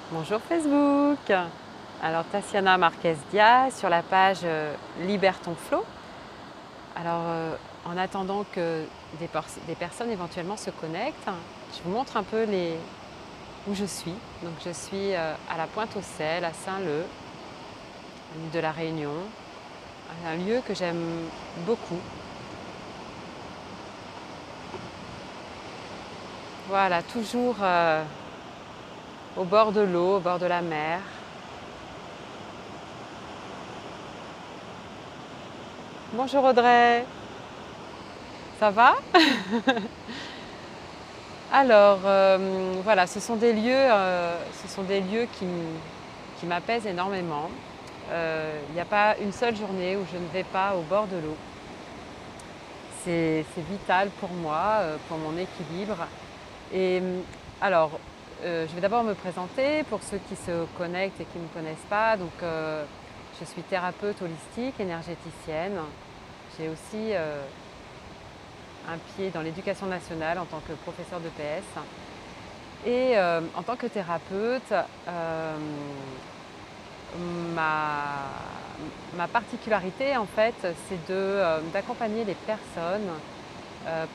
Bonjour Facebook. Alors Tassiana Marquez Diaz sur la page Libère ton flow. Alors en attendant que des personnes éventuellement se connectent, je vous montre un peu où je suis. Donc je suis à la Pointe-aux-Celles, à Saint-Leu, à l'île de la Réunion, un lieu que j'aime beaucoup. Voilà, toujours au bord de l'eau, au bord de la mer. Bonjour Audrey, ça va? Alors voilà, ce sont des lieux qui m'apaisent énormément. Il n'y a pas une seule journée où je ne vais pas au bord de l'eau. C'est vital pour moi, pour mon équilibre. Et alors, je vais d'abord me présenter pour ceux qui se connectent et qui ne me connaissent pas. Donc, je suis thérapeute holistique, énergéticienne. J'ai aussi un pied dans l'éducation nationale en tant que professeur de PS. Et en tant que thérapeute, ma particularité en fait, c'est d'accompagner les personnes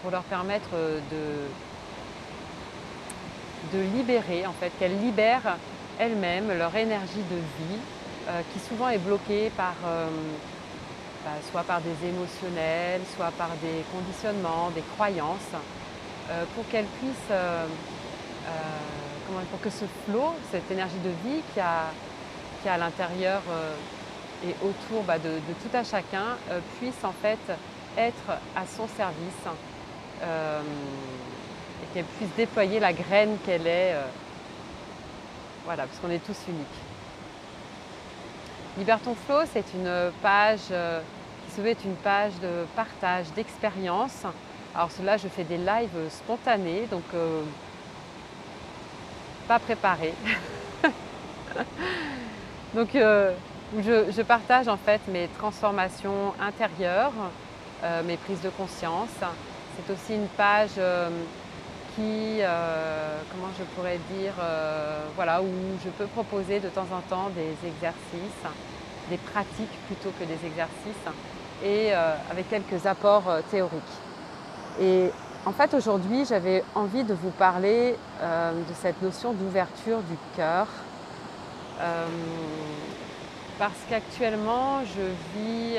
pour leur permettre de libérer, en fait, qu'elles libèrent elles-mêmes leur énergie de vie qui souvent est bloquée soit par des émotionnels, soit par des conditionnements, des croyances, pour qu'elles puissent pour que ce flot, cette énergie de vie qui a à l'intérieur et autour de tout à chacun, puisse en fait être à son service et qu'elle puisse déployer la graine qu'elle est, voilà, parce qu'on est tous uniques. Libère ton flow, c'est une page qui se veut être une page de partage, d'expérience. Alors cela, je fais des lives spontanés, donc pas préparés. Donc je partage en fait mes transformations intérieures, mes prises de conscience. C'est aussi une page qui, comment je pourrais dire, voilà, où je peux proposer de temps en temps des exercices, des pratiques plutôt que des exercices, et avec quelques apports théoriques. Et en fait aujourd'hui j'avais envie de vous parler de cette notion d'ouverture du cœur. Parce qu'actuellement, je vis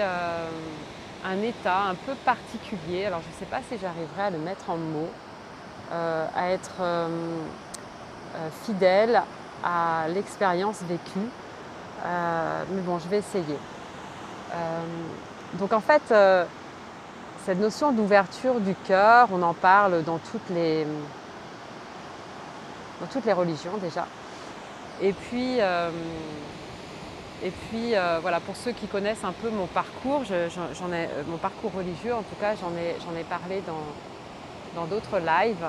un état un peu particulier. Alors, je ne sais pas si j'arriverai à le mettre en mots, à être fidèle à l'expérience vécue. Mais bon, je vais essayer. Donc, en fait, cette notion d'ouverture du cœur, on en parle dans toutes les religions déjà. Et puis voilà, pour ceux qui connaissent un peu mon parcours, mon parcours religieux en tout cas, j'en ai parlé dans d'autres lives.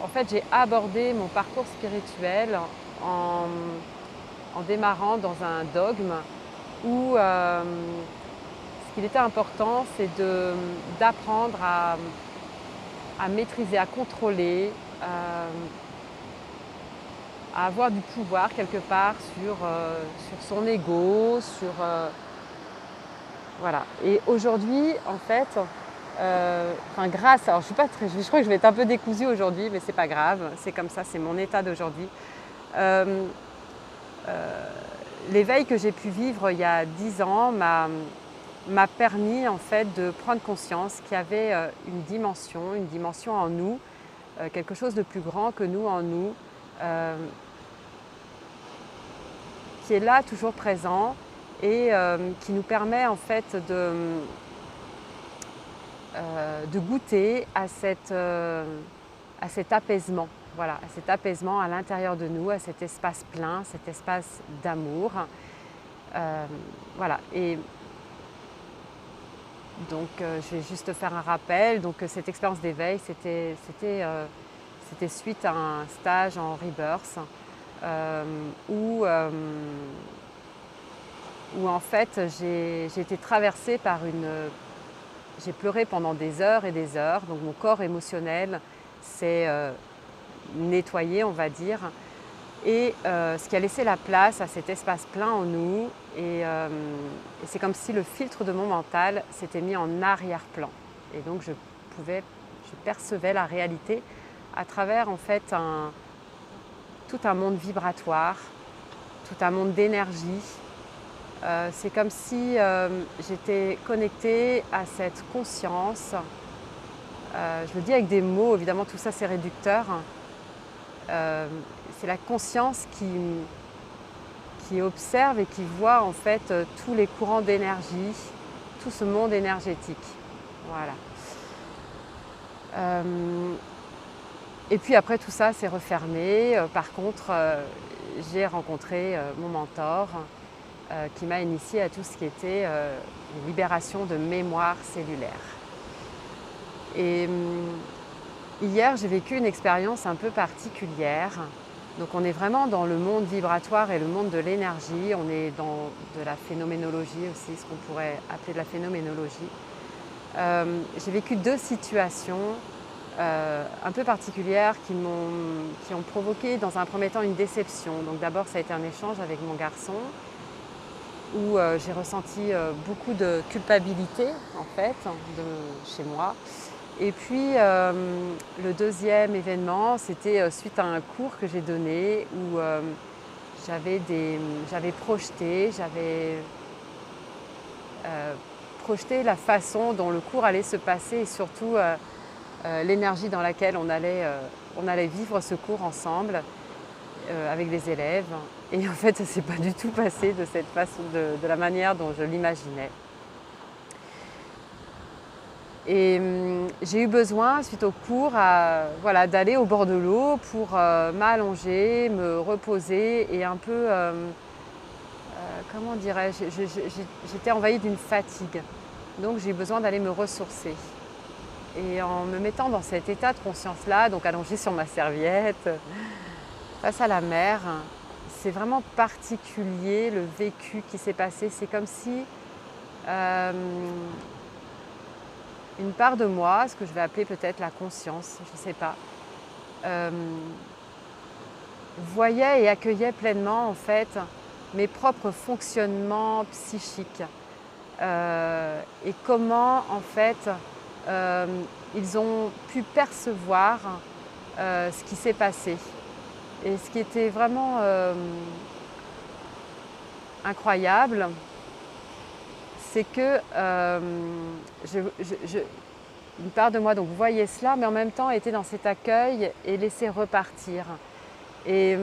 En fait, j'ai abordé mon parcours spirituel en démarrant dans un dogme où ce qu'il était important, c'est d'apprendre à maîtriser, à contrôler, à avoir du pouvoir quelque part sur son ego, voilà. Et aujourd'hui, en fait, alors je crois que je vais être un peu décousue aujourd'hui, mais c'est pas grave, c'est comme ça, c'est mon état d'aujourd'hui. L'éveil que j'ai pu vivre il y a 10 ans m'a permis en fait de prendre conscience qu'il y avait une dimension en nous, quelque chose de plus grand que nous en nous, qui est là, toujours présent, et qui nous permet en fait de goûter à cet apaisement, voilà, à cet apaisement à l'intérieur de nous, à cet espace plein, cet espace d'amour. Voilà, et donc je vais juste faire un rappel. Donc cette expérience d'éveil, c'était suite à un stage en Rebirth où en fait j'ai été traversée par j'ai pleuré pendant des heures et des heures. Donc mon corps émotionnel s'est nettoyé, on va dire, et ce qui a laissé la place à cet espace plein en nous. Et c'est comme si le filtre de mon mental s'était mis en arrière-plan. Et donc je percevais la réalité à travers en fait tout un monde vibratoire, tout un monde d'énergie. C'est comme si j'étais connectée à cette conscience. Je le dis avec des mots, évidemment tout ça c'est réducteur. C'est la conscience qui observe et qui voit en fait tous les courants d'énergie, tout ce monde énergétique. Voilà. Et puis après tout ça s'est refermé. Par contre, j'ai rencontré mon mentor qui m'a initiée à tout ce qui était libération de mémoire cellulaire. Et hier, j'ai vécu une expérience un peu particulière. Donc on est vraiment dans le monde vibratoire et le monde de l'énergie. On est dans de la phénoménologie aussi, ce qu'on pourrait appeler de la phénoménologie. J'ai vécu 2 situations un peu particulières qui ont provoqué dans un premier temps une déception. Donc d'abord ça a été un échange avec mon garçon où j'ai ressenti beaucoup de culpabilité en fait chez moi. Et puis le deuxième événement, c'était suite à un cours que j'ai donné où j'avais projeté la façon dont le cours allait se passer et surtout l'énergie dans laquelle on allait vivre ce cours ensemble avec les élèves. Et en fait, ça ne s'est pas du tout passé de cette façon, de la manière dont je l'imaginais. Et j'ai eu besoin, suite au cours, d'aller au bord de l'eau pour m'allonger, me reposer et un peu, comment dirais-je, j'étais envahie d'une fatigue. Donc j'ai eu besoin d'aller me ressourcer. Et en me mettant dans cet état de conscience-là, donc allongée sur ma serviette, face à la mer, c'est vraiment particulier le vécu qui s'est passé. C'est comme si une part de moi, ce que je vais appeler peut-être la conscience, je ne sais pas, voyait et accueillait pleinement en fait mes propres fonctionnements psychiques et comment en fait ils ont pu percevoir ce qui s'est passé. Et ce qui était vraiment incroyable, c'est que une part de moi donc voyait cela, mais en même temps était dans cet accueil et laissait repartir. Et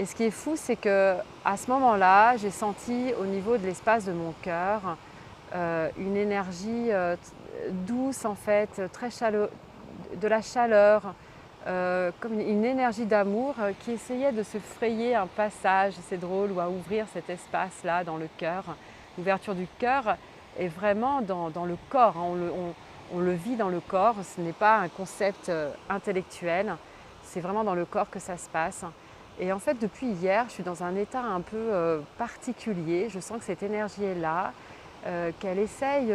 ce qui est fou, c'est qu'à ce moment-là, j'ai senti au niveau de l'espace de mon cœur une énergie douce en fait, très de la chaleur, comme une énergie d'amour qui essayait de se frayer un passage, c'est drôle, ou à ouvrir cet espace-là dans le cœur. L'ouverture du cœur est vraiment dans le corps, hein. On le vit dans le corps, ce n'est pas un concept intellectuel, c'est vraiment dans le corps que ça se passe. Et en fait, depuis hier, je suis dans un état un peu particulier, je sens que cette énergie est là, qu'elle essaye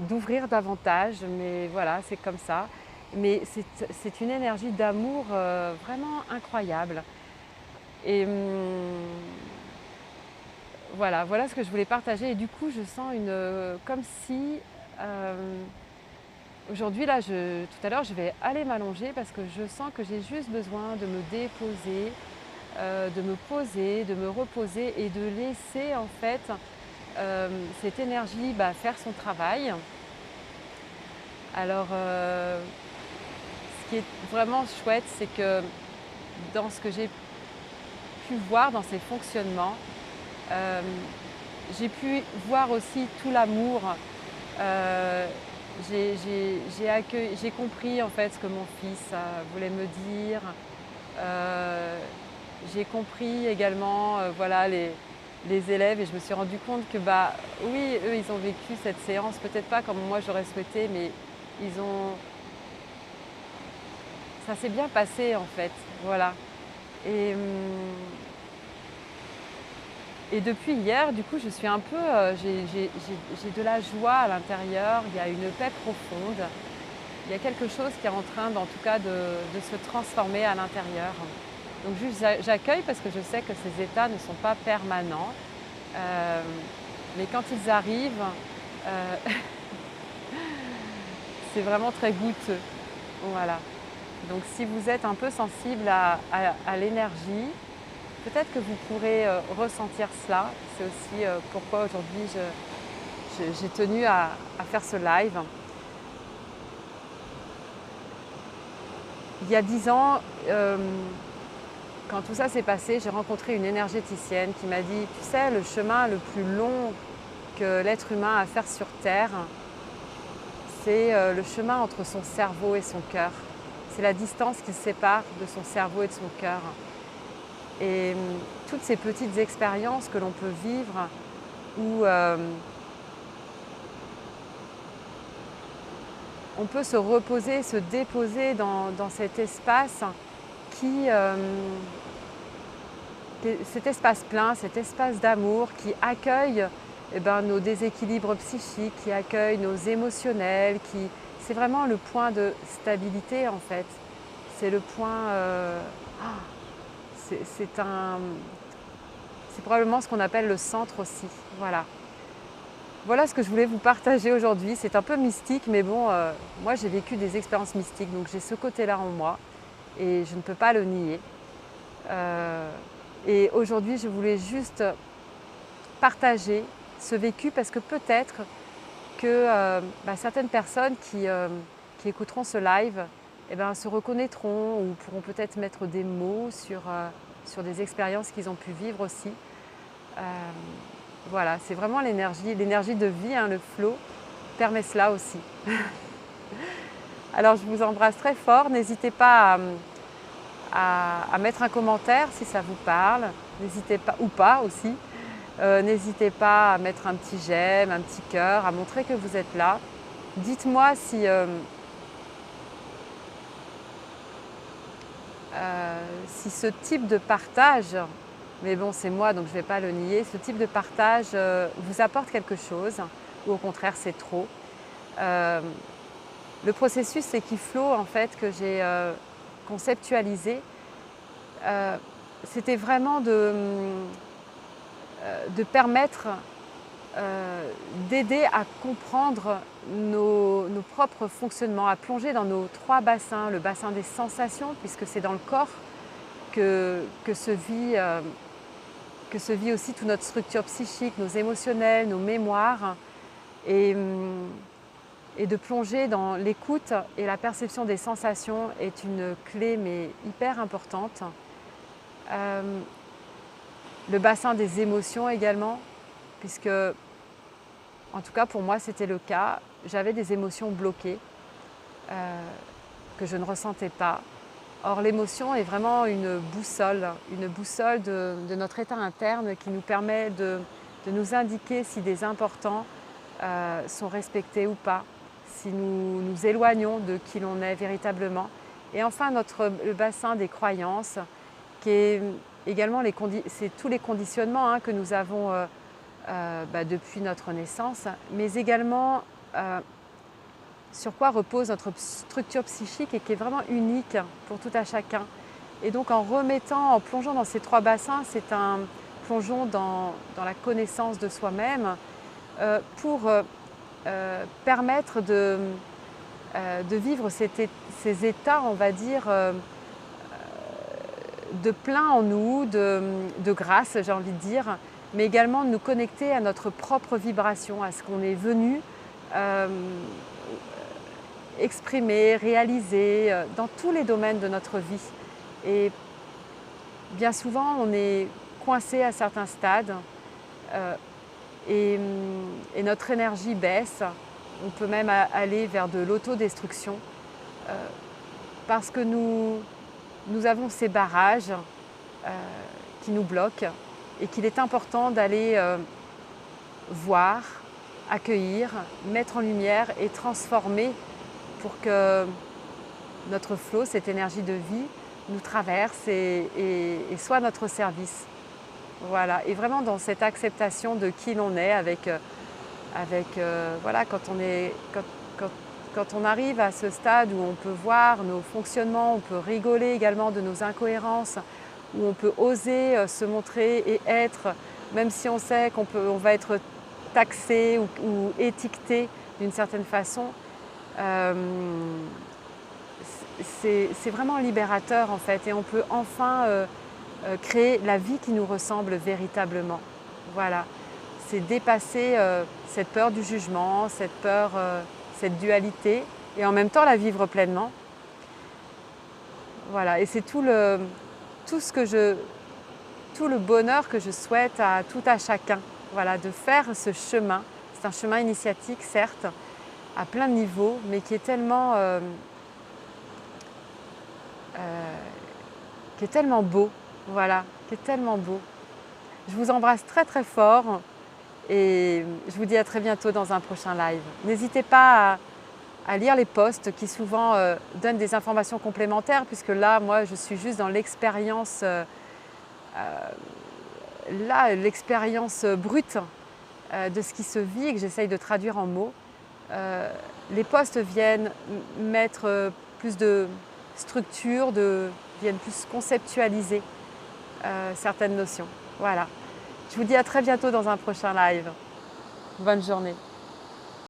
d'ouvrir davantage, mais voilà, c'est comme ça. Mais c'est une énergie d'amour vraiment incroyable. Et voilà ce que je voulais partager. Et du coup, je sens comme si aujourd'hui, là, tout à l'heure, je vais aller m'allonger parce que je sens que j'ai juste besoin de me déposer, de me poser, de me reposer et de laisser en fait cette énergie faire son travail. Alors, ce qui est vraiment chouette, c'est que dans ce que j'ai pu voir dans ces fonctionnements, j'ai pu voir aussi tout l'amour. J'ai compris en fait ce que mon fils voulait me dire. J'ai compris également les élèves et je me suis rendu compte que oui, eux ils ont vécu cette séance, peut-être pas comme moi j'aurais souhaité, mais ça s'est bien passé en fait, voilà. Et depuis hier, du coup, je suis un peu, j'ai de la joie à l'intérieur, il y a une paix profonde, il y a quelque chose qui est en train, en tout cas, de se transformer à l'intérieur. Donc juste j'accueille parce que je sais que ces états ne sont pas permanents. Euh, mais quand ils arrivent, euh, c'est vraiment très goûteux. Voilà. Donc si vous êtes un peu sensible à l'énergie, peut-être que vous pourrez ressentir cela. C'est aussi pourquoi aujourd'hui j'ai tenu à faire ce live. Il y a 10 ans, quand tout ça s'est passé, j'ai rencontré une énergéticienne qui m'a dit « Tu sais, le chemin le plus long que l'être humain a à faire sur Terre, c'est le chemin entre son cerveau et son cœur. C'est la distance qui sépare de son cerveau et de son cœur. » Et toutes ces petites expériences que l'on peut vivre où on peut se reposer, se déposer dans cet espace cet espace plein, cet espace d'amour qui accueille nos déséquilibres psychiques, qui accueille nos émotionnels, c'est vraiment le point de stabilité en fait. C'est le point... c'est probablement ce qu'on appelle le centre aussi. Voilà. Voilà ce que je voulais vous partager aujourd'hui. C'est un peu mystique, mais bon, moi j'ai vécu des expériences mystiques, donc j'ai ce côté-là en moi et je ne peux pas le nier. Et aujourd'hui, je voulais juste partager ce vécu parce que peut-être que certaines personnes qui écouteront ce live se reconnaîtront ou pourront peut-être mettre des mots sur des expériences qu'ils ont pu vivre aussi. Voilà, c'est vraiment l'énergie de vie, hein, le flow permet cela aussi. Alors je vous embrasse très fort, n'hésitez pas à mettre un commentaire si ça vous parle, n'hésitez pas, ou pas aussi, n'hésitez pas à mettre un petit j'aime, un petit cœur, à montrer que vous êtes là. Dites-moi si ce type de partage, mais bon c'est moi donc je ne vais pas le nier, ce type de partage vous apporte quelque chose ou au contraire c'est trop. Le processus Equiflow en fait que j'ai conceptualisé, c'était vraiment de permettre d'aider à comprendre nos propres fonctionnements, à plonger dans nos 3 bassins, le bassin des sensations puisque c'est dans le corps que se vit aussi toute notre structure psychique, nos émotionnels, nos mémoires, et de plonger dans l'écoute et la perception des sensations est une clé mais hyper importante. Le bassin des émotions également, puisque en tout cas pour moi c'était le cas, j'avais des émotions bloquées que je ne ressentais pas. Or l'émotion est vraiment une boussole de notre état interne qui nous permet de nous indiquer si des importants sont respectés ou pas, si nous nous éloignons de qui l'on est véritablement. Et enfin le bassin des croyances, qui est également c'est tous les conditionnements que nous avons depuis notre naissance, mais également sur quoi repose notre structure psychique et qui est vraiment unique pour tout à chacun. Et donc en plongeant dans ces 3 bassins, c'est un plongeon dans la connaissance de soi-même pour permettre de vivre ces états, on va dire, de plein en nous, de grâce, j'ai envie de dire, mais également de nous connecter à notre propre vibration, à ce qu'on est venu exprimer, réaliser dans tous les domaines de notre vie. Et bien souvent, on est coincé à certains stades et notre énergie baisse. On peut même aller vers de l'autodestruction parce que nous avons ces barrages qui nous bloquent et qu'il est important d'aller voir, accueillir, mettre en lumière et transformer pour que notre flot, cette énergie de vie, nous traverse et soit notre service. Voilà, et vraiment dans cette acceptation de qui l'on est avec voilà, quand quand on arrive à ce stade où on peut voir nos fonctionnements, on peut rigoler également de nos incohérences, où on peut oser se montrer et être, même si on sait on va être taxé ou étiqueté d'une certaine façon, euh, c'est vraiment libérateur en fait, et on peut enfin créer la vie qui nous ressemble véritablement. Voilà, c'est dépasser cette peur du jugement, cette peur, cette dualité, et en même temps la vivre pleinement. Voilà, et c'est tout le bonheur que je souhaite à tout à chacun. Voilà, de faire ce chemin. C'est un chemin initiatique, certes, à plein de niveaux, mais qui est tellement beau. Voilà, qui est tellement beau. Je vous embrasse très très fort et je vous dis à très bientôt dans un prochain live. N'hésitez pas à lire les posts qui souvent donnent des informations complémentaires, puisque là, moi, je suis juste dans l'expérience l'expérience brute de ce qui se vit et que j'essaye de traduire en mots. Les posts viennent mettre plus de structure, viennent plus conceptualiser certaines notions. Voilà. Je vous dis à très bientôt dans un prochain live. Bonne journée.